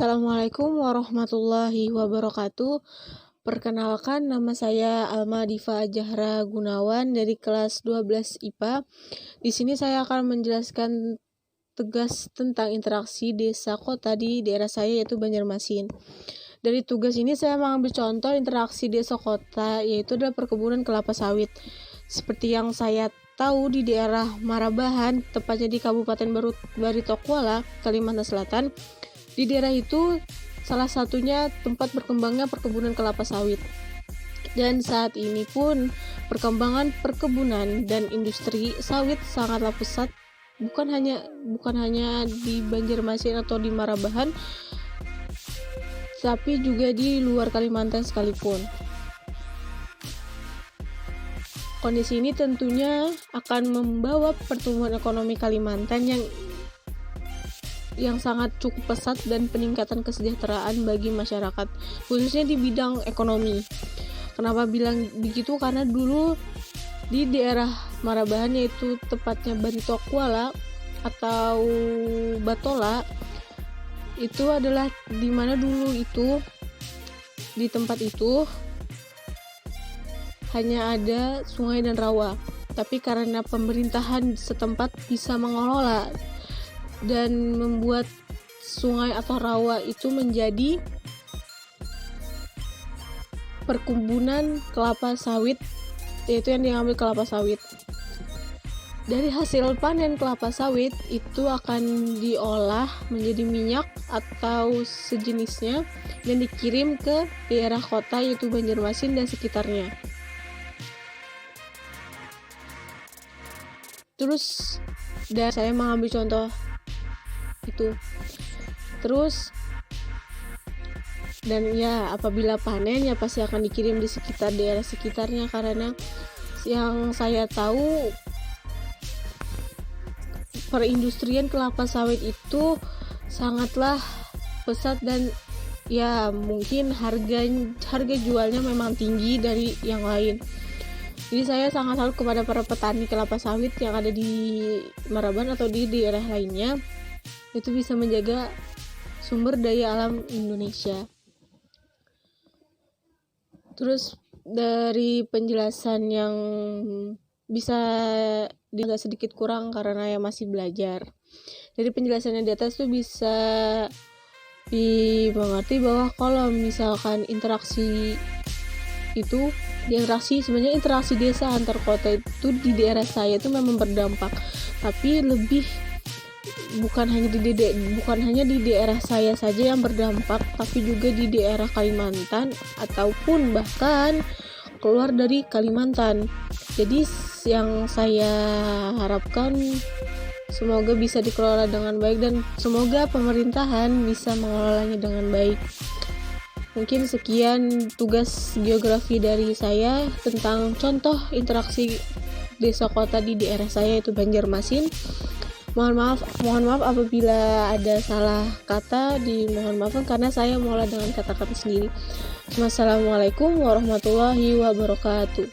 Assalamualaikum warahmatullahi wabarakatuh. Perkenalkan, nama saya Alma Diva Jahra Gunawan dari kelas 12 IPA. Di sini saya akan menjelaskan tugas tentang interaksi desa kota di daerah saya, yaitu Banjarmasin. Dari tugas ini saya mengambil contoh interaksi desa kota, yaitu adalah perkebunan kelapa sawit. Seperti yang saya tahu, di daerah Marabahan, tepatnya di Kabupaten Baritokwala, Kalimantan Selatan, di daerah itu salah satunya tempat berkembangnya perkebunan kelapa sawit. Dan saat ini pun perkembangan perkebunan dan industri sawit sangatlah pesat, bukan hanya di Banjarmasin atau di Marabahan, tapi juga di luar Kalimantan sekalipun. Kondisi ini tentunya akan membawa pertumbuhan ekonomi Kalimantan yang sangat cukup pesat dan peningkatan kesejahteraan bagi masyarakat, khususnya di bidang ekonomi. Kenapa bilang begitu? Karena dulu di daerah Marabahan, yaitu tepatnya Baritokwala atau Batola, itu adalah dimana dulu itu di tempat itu hanya ada sungai dan rawa, tapi karena pemerintahan setempat bisa mengelola dan membuat sungai atau rawa itu menjadi perkebunan kelapa sawit, yaitu yang diambil kelapa sawit. Dari hasil panen kelapa sawit itu akan diolah menjadi minyak atau sejenisnya dan dikirim ke daerah kota, yaitu Banjarmasin dan sekitarnya. Terus dan saya mengambil contoh itu. Dan apabila panen ya pasti akan dikirim di sekitar daerah sekitarnya, karena yang saya tahu perindustrian kelapa sawit itu sangatlah pesat dan mungkin harga jualnya memang tinggi dari yang lain. Jadi saya sangat salut kepada para petani kelapa sawit yang ada di Marabahan atau di daerah lainnya, itu bisa menjaga sumber daya alam Indonesia. Terus dari penjelasan yang bisa agak sedikit kurang karena masih belajar. Dari penjelasannya di atas tuh bisa dimengerti bahwa kalau misalkan interaksi sebenarnya interaksi desa antar kota itu di daerah saya itu memang berdampak, tapi lebih bukan hanya di daerah saya saja yang berdampak, tapi juga di daerah Kalimantan ataupun bahkan keluar dari Kalimantan. Jadi yang saya harapkan semoga bisa dikelola dengan baik dan semoga pemerintahan bisa mengelolanya dengan baik. Mungkin sekian tugas geografi dari saya tentang contoh interaksi desa kota di daerah saya, yaitu Banjarmasin. Mohon maaf apabila ada salah kata, dimohon maafkan karena saya mengolah dengan kata-kata sendiri. Wassalamualaikum warahmatullahi wabarakatuh.